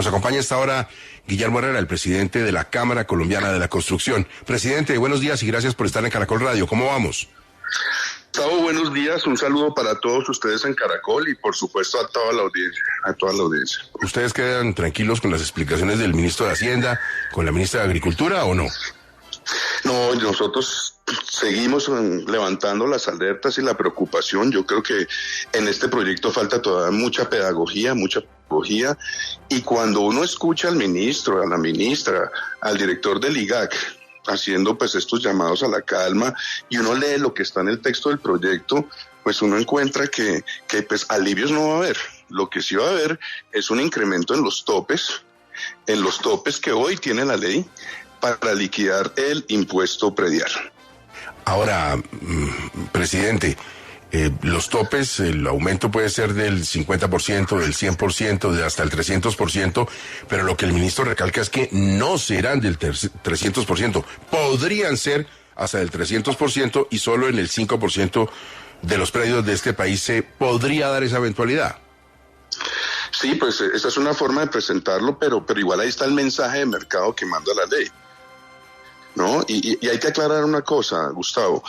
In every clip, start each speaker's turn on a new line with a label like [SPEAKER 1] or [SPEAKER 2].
[SPEAKER 1] Nos acompaña hasta ahora Guillermo Herrera, el presidente de la Cámara Colombiana de la Construcción. Presidente, buenos días y gracias por estar en Caracol Radio. ¿Cómo vamos?
[SPEAKER 2] Gustavo, buenos días. Un saludo para todos ustedes en Caracol y por supuesto a toda la audiencia.
[SPEAKER 1] ¿Ustedes quedan tranquilos con las explicaciones del ministro de Hacienda, con la ministra de Agricultura o no?
[SPEAKER 2] No, nosotros seguimos levantando las alertas y la preocupación. Yo creo que en este proyecto falta todavía mucha pedagogía, y cuando uno escucha al ministro, a la ministra, al director del IGAC, haciendo pues estos llamados a la calma, y uno lee lo que está en el texto del proyecto, pues uno encuentra que pues alivios no va a haber. Lo que sí va a haber es un incremento en los topes que hoy tiene la ley para liquidar el impuesto predial.
[SPEAKER 1] Ahora, presidente, los topes, el aumento puede ser del 50%, del 100%, de hasta el 300%, pero lo que el ministro recalca es que no serán del 300%, podrían ser hasta del 300% y solo en el 5% de los predios de este país se podría dar esa eventualidad.
[SPEAKER 2] Sí, pues esa es una forma de presentarlo, pero igual ahí está el mensaje de mercado que manda la ley, ¿no? Y hay que aclarar una cosa, Gustavo.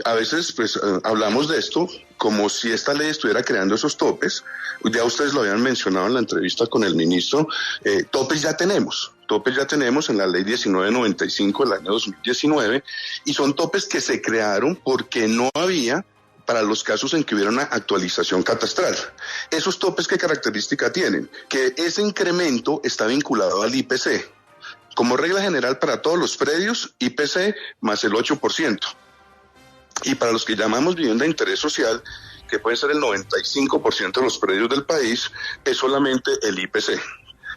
[SPEAKER 2] A veces pues hablamos de esto como si esta ley estuviera creando esos topes. Ya ustedes lo habían mencionado en la entrevista con el ministro. Topes ya tenemos en la ley 1995 del año 2019, y son topes que se crearon porque no había para los casos en que hubiera una actualización catastral. Esos topes, ¿qué característica tienen? Que ese incremento está vinculado al IPC. Como regla general para todos los predios, IPC más el 8%. Y para los que llamamos vivienda de interés social, que puede ser el 95% de los predios del país, es solamente el IPC.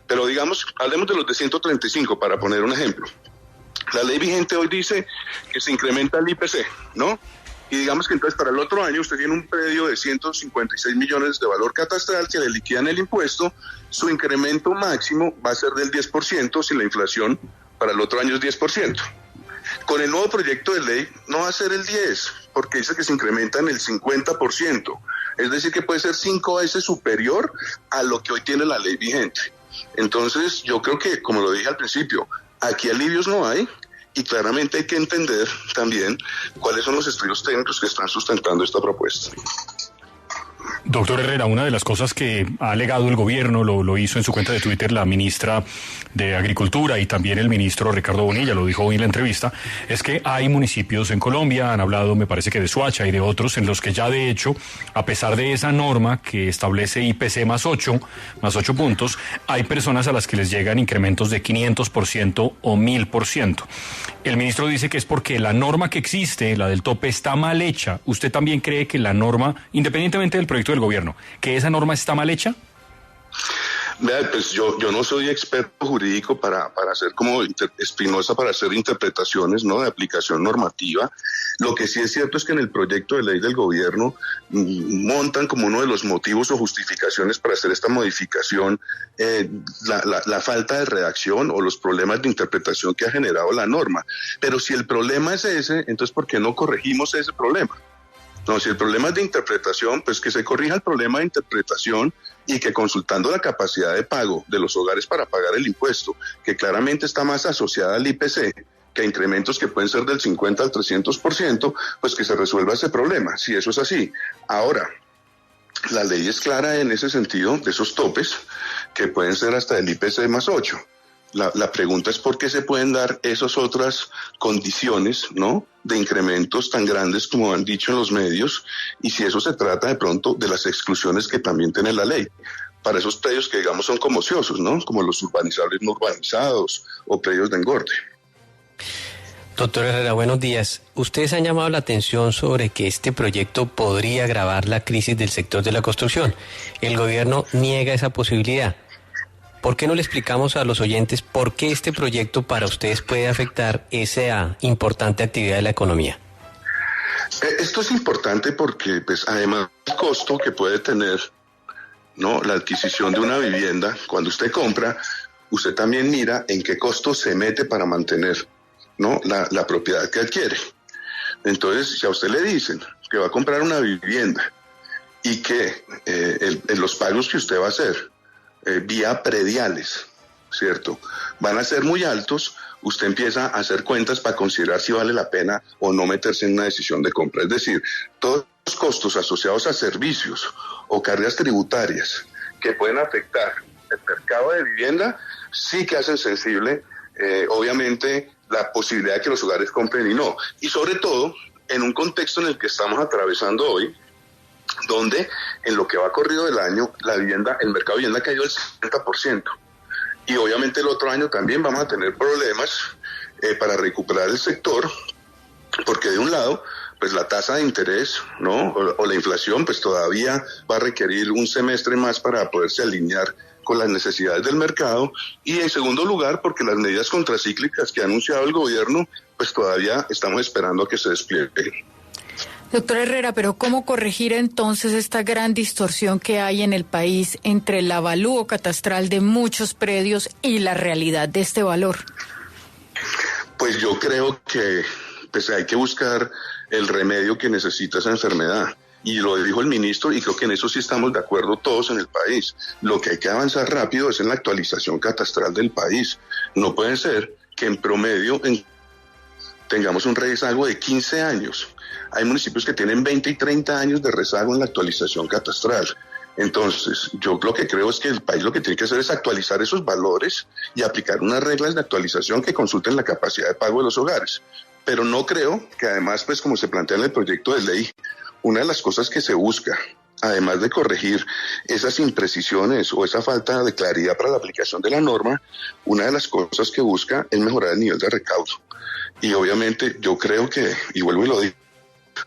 [SPEAKER 2] Pero digamos, hablemos de los de 135 para poner un ejemplo. La ley vigente hoy dice que se incrementa el IPC, ¿no? Y digamos que entonces para el otro año usted tiene un predio de 156 millones de valor catastral que le liquidan el impuesto. Su incremento máximo va a ser del 10% si la inflación para el otro año es 10%. Con el nuevo proyecto de ley no va a ser el 10%, porque dice que se incrementa en el 50%. Es decir, que puede ser 5 veces superior a lo que hoy tiene la ley vigente. Entonces, yo creo que, como lo dije al principio, aquí alivios no hay. Y claramente hay que entender también cuáles son los estudios técnicos que están sustentando esta propuesta.
[SPEAKER 3] Doctor Herrera, una de las cosas que ha alegado el gobierno, lo hizo en su cuenta de Twitter la ministra de Agricultura y también el ministro Ricardo Bonilla, lo dijo hoy en la entrevista, es que hay municipios en Colombia, han hablado me parece que de Soacha y de otros, en los que ya de hecho, a pesar de esa norma que establece IPC más 8 puntos, hay personas a las que les llegan incrementos de 500% o 1000%. El ministro dice que es porque la norma que existe, la del tope, está mal hecha. ¿Usted también cree que la norma, independientemente del proyecto del gobierno, que esa norma está mal hecha?
[SPEAKER 2] Vea, pues yo no soy experto jurídico para hacer como Espinosa, para hacer interpretaciones, ¿no?, de aplicación normativa. Lo que sí es cierto es que en el proyecto de ley del gobierno montan como uno de los motivos o justificaciones para hacer esta modificación la falta de redacción o los problemas de interpretación que ha generado la norma. Pero si el problema es ese, entonces ¿por qué no corregimos ese problema? No, si el problema es de interpretación, pues que se corrija el problema de interpretación y que consultando la capacidad de pago de los hogares para pagar el impuesto, que claramente está más asociada al IPC, que a incrementos que pueden ser del 50 al 300%, pues que se resuelva ese problema, si eso es así. Ahora, la ley es clara en ese sentido, de esos topes, que pueden ser hasta el IPC más 8. La pregunta es por qué se pueden dar esas otras condiciones, ¿no?, de incrementos tan grandes como han dicho en los medios, y si eso se trata de pronto de las exclusiones que también tiene la ley para esos predios que digamos son como ociosos, ¿no?, como los urbanizables no urbanizados o predios de engorde.
[SPEAKER 4] Doctor Herrera, buenos días. Ustedes han llamado la atención sobre que este proyecto podría agravar la crisis del sector de la construcción. El gobierno niega esa posibilidad. ¿Por qué no le explicamos a los oyentes por qué este proyecto para ustedes puede afectar esa importante actividad de la economía?
[SPEAKER 2] Esto es importante porque, pues, además del costo que puede tener, ¿no?, la adquisición de una vivienda, cuando usted compra, usted también mira en qué costo se mete para mantener, ¿no?, la propiedad que adquiere. Entonces, si a usted le dicen que va a comprar una vivienda y que los pagos que usted va a hacer vía prediales ¿cierto? Van a ser muy altos, usted empieza a hacer cuentas para considerar si vale la pena o no meterse en una decisión de compra. Es decir, todos los costos asociados a servicios o cargas tributarias que pueden afectar el mercado de vivienda sí que hacen sensible, obviamente, la posibilidad de que los hogares compren y no. Y sobre todo, en un contexto en el que estamos atravesando hoy, donde en lo que va corrido del año, el mercado de vivienda ha caído el 60%. Y obviamente el otro año también vamos a tener problemas para recuperar el sector, porque de un lado, pues la tasa de interés, ¿no? O la inflación, pues todavía va a requerir un semestre más para poderse alinear con las necesidades del mercado. Y en segundo lugar, porque las medidas contracíclicas que ha anunciado el gobierno, pues todavía estamos esperando a que se desplieguen.
[SPEAKER 5] Doctor Herrera, pero ¿cómo corregir entonces esta gran distorsión que hay en el país entre el avalúo catastral de muchos predios y la realidad de este valor?
[SPEAKER 2] Pues yo creo que pues hay que buscar el remedio que necesita esa enfermedad. Y lo dijo el ministro, y creo que en eso sí estamos de acuerdo todos en el país. Lo que hay que avanzar rápido es en la actualización catastral del país. No puede ser que en promedio tengamos un rezago de 15 años. Hay municipios que tienen 20 y 30 años de rezago en la actualización catastral. Entonces, yo lo que creo es que el país lo que tiene que hacer es actualizar esos valores y aplicar unas reglas de actualización que consulten la capacidad de pago de los hogares. Pero no creo que además, pues como se plantea en el proyecto de ley, una de las cosas que se busca, además de corregir esas imprecisiones o esa falta de claridad para la aplicación de la norma, una de las cosas que busca es mejorar el nivel de recaudo. Y obviamente yo creo que, y vuelvo y lo digo,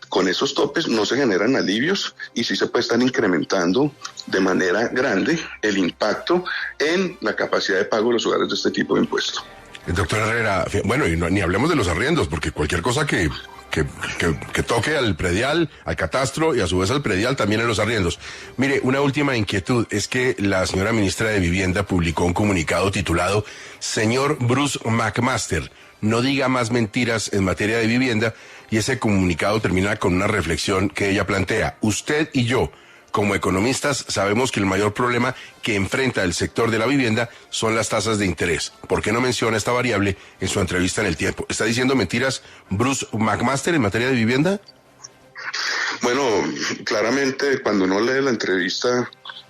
[SPEAKER 2] con esos topes no se generan alivios y sí se puede estar incrementando de manera grande el impacto en la capacidad de pago de los hogares de este tipo de impuestos.
[SPEAKER 1] Doctor Herrera, bueno, y ni hablemos de los arriendos, porque cualquier cosa que toque al predial, al catastro y a su vez al predial también en los arriendos. Mire, una última inquietud es que la señora ministra de Vivienda publicó un comunicado titulado Señor Bruce McMaster, no diga más mentiras en materia de vivienda, y ese comunicado termina con una reflexión que ella plantea. Usted y yo, como economistas, sabemos que el mayor problema que enfrenta el sector de la vivienda son las tasas de interés. ¿Por qué no menciona esta variable en su entrevista en El Tiempo? ¿Está diciendo mentiras Bruce McMaster en materia de vivienda?
[SPEAKER 2] Bueno, claramente cuando uno lee la entrevista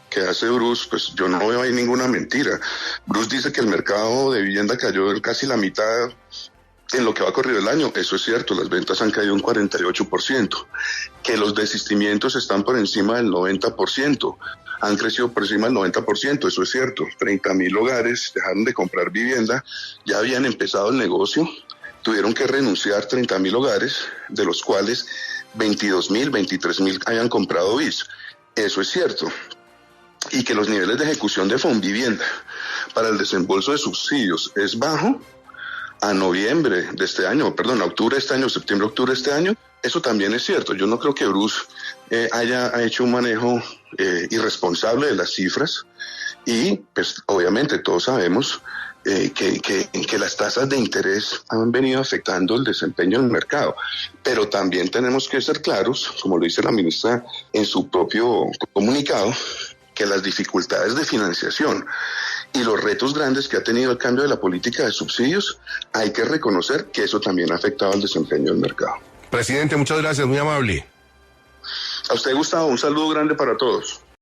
[SPEAKER 2] que hace Bruce, pues yo no veo ahí ninguna mentira. Bruce dice que el mercado de vivienda cayó en casi la mitad en lo que va corrido el año. Eso es cierto, las ventas han caído un 48%, que los desistimientos están por encima del 90%, han crecido por encima del 90%, eso es cierto. 30,000 hogares dejaron de comprar vivienda, ya habían empezado el negocio, tuvieron que renunciar 30,000 hogares, de los cuales 22,000, 23,000 hayan comprado BIS. Eso es cierto. Y que los niveles de ejecución de Fonvivienda para el desembolso de subsidios es bajo a noviembre de este año, perdón, a octubre de este año, septiembre, octubre de este año, eso también es cierto. Yo no creo que Bruce haya hecho un manejo irresponsable de las cifras y pues obviamente todos sabemos que las tasas de interés han venido afectando el desempeño del mercado, pero también tenemos que ser claros, como lo dice la ministra en su propio comunicado, que las dificultades de financiación y los retos grandes que ha tenido el cambio de la política de subsidios, hay que reconocer que eso también ha afectado al desempeño del mercado.
[SPEAKER 1] Presidente, muchas gracias, muy amable.
[SPEAKER 2] A usted, Gustavo, un saludo grande para todos.